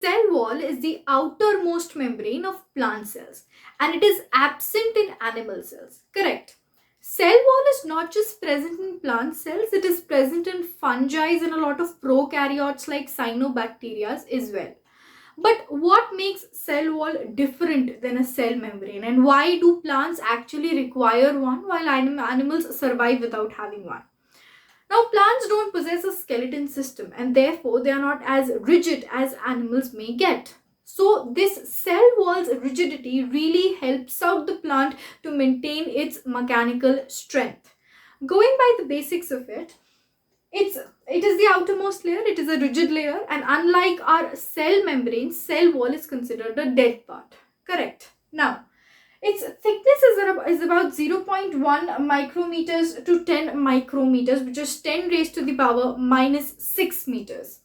Cell wall is the outermost membrane of plant cells and it is absent in animal cells. Correct. Cell wall is not just present in plant cells, it is present in fungi and a lot of prokaryotes like cyanobacteria as well. But what makes cell wall different than a cell membrane, and why do plants actually require one while animals survive without having one? Now, plants don't possess a skeleton system and therefore they are not as rigid as animals may get. So, this cell wall's rigidity really helps out the plant to maintain its mechanical strength. Going by the basics of it, it is the outermost layer, it is a rigid layer, and unlike our cell membrane, cell wall is considered a dead part. Correct. Now, its thickness is about 0.1 micrometers to 10 micrometers, which is 10 raised to the power minus 6 meters.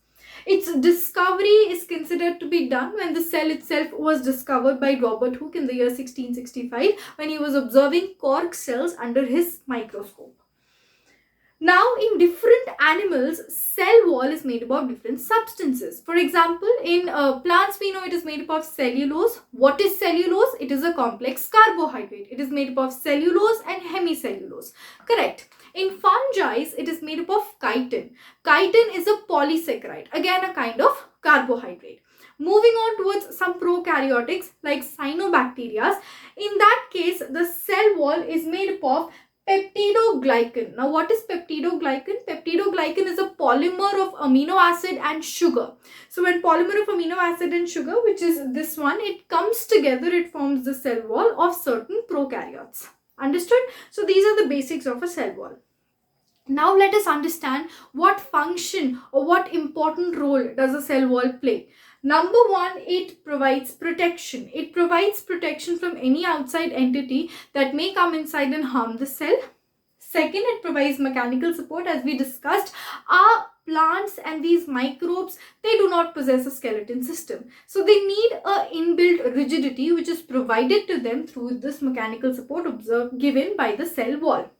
Its discovery is considered to be done when the cell itself was discovered by Robert Hooke in the year 1665 when he was observing cork cells under his microscope. Now, in different animals, cell wall is made up of different substances. For example, in plants, we know it is made up of cellulose. What is cellulose? It is a complex carbohydrate. It is made up of cellulose and hemicellulose. Correct. In fungi, it is made up of chitin. Chitin is a polysaccharide, again a kind of carbohydrate. Moving on towards some prokaryotics like cyanobacteria. In that case, the cell wall is made up of peptidoglycan. Now, what is peptidoglycan? Peptidoglycan is a polymer of amino acid and sugar. So, when polymer of amino acid and sugar, which is this one, it comes together, it forms the cell wall of certain prokaryotes. Understood? So, these are the basics of a cell wall. Now, let us understand what function or what important role does a cell wall play. Number one, it provides protection. It provides protection from any outside entity that may come inside and harm the cell. Second, it provides mechanical support. As we discussed, our plants and these microbes, they do not possess a skeleton system. So they need a inbuilt rigidity which is provided to them through this mechanical support given by the cell wall.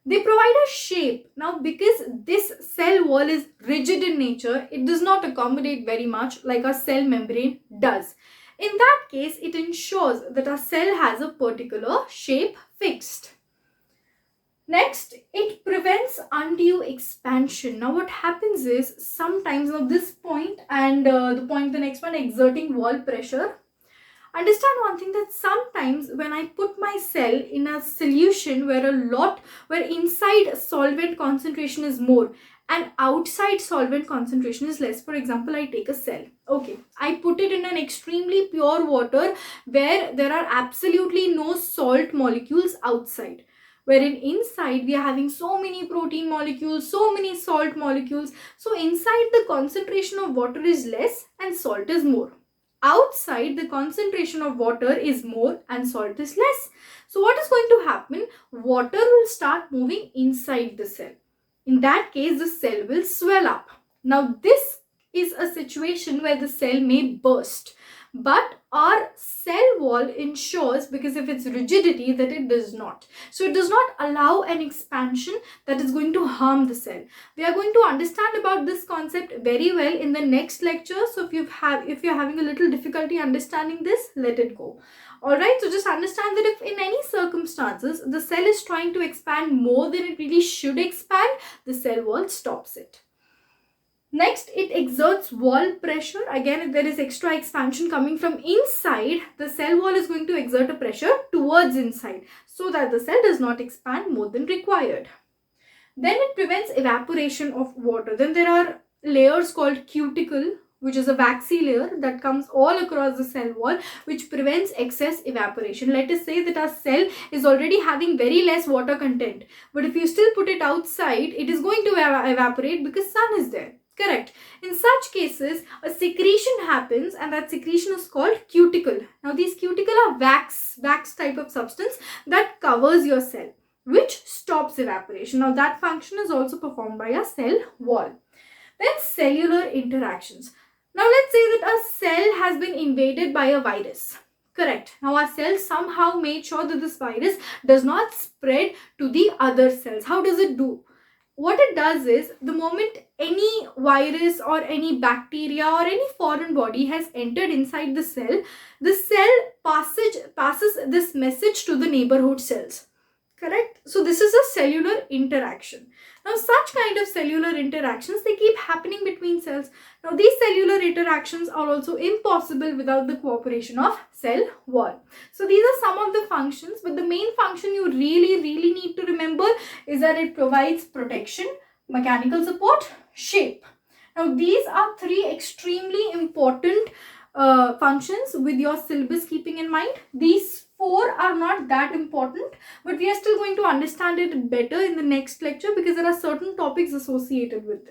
They provide a shape. Now, because this cell wall is rigid in nature, it does not accommodate very much like a cell membrane does. In that case, it ensures that a cell has a particular shape fixed. Next, it prevents undue expansion. Now, what happens is sometimes now this point and the next one, exerting wall pressure. Understand one thing, that sometimes when I put my cell in a solution where inside solvent concentration is more and outside solvent concentration is less. For example, I take a cell. Okay, I put it in an extremely pure water where there are absolutely no salt molecules outside. Wherein inside we are having so many protein molecules, so many salt molecules. So inside the concentration of water is less and salt is more. Outside, the concentration of water is more and salt is less. So what is going to happen? Water will start moving inside the cell. In that case, the cell will swell up. Now, this is a situation where the cell may burst. But our cell wall ensures, because of its rigidity, that it does not. So it does not allow an expansion that is going to harm the cell. We are going to understand about this concept very well in the next lecture. So if you're having a little difficulty understanding this, let it go. Alright, so just understand that if in any circumstances the cell is trying to expand more than it really should expand, the cell wall stops it. Next, it exerts wall pressure. Again, if there is extra expansion coming from inside, the cell wall is going to exert a pressure towards inside so that the cell does not expand more than required. Then it prevents evaporation of water. Then there are layers called cuticle, which is a waxy layer that comes all across the cell wall, which prevents excess evaporation. Let us say that our cell is already having very less water content, but if you still put it outside, it is going to evaporate because sun is there. Correct. In such cases, a secretion happens and that secretion is called cuticle. Now, these cuticle are wax type of substance that covers your cell, which stops evaporation. Now, that function is also performed by a cell wall. Then cellular interactions. Now, let's say that a cell has been invaded by a virus. Correct. Now, our cell somehow made sure that this virus does not spread to the other cells. How does it do? what it does is, the moment any virus or any bacteria or any foreign body has entered inside the cell passes this message to the neighborhood cells. Correct? So this is a cellular interaction. Now such kind of cellular interactions, they keep happening between cells. Now these cellular interactions are also impossible without the cooperation of cell wall. So these are some of the functions, but the main function you really need to remember is that it provides protection, mechanical support, shape. Now these are three extremely important functions with your syllabus keeping in mind. These four are not that important, but we are still going to understand it better in the next lecture because there are certain topics associated with it.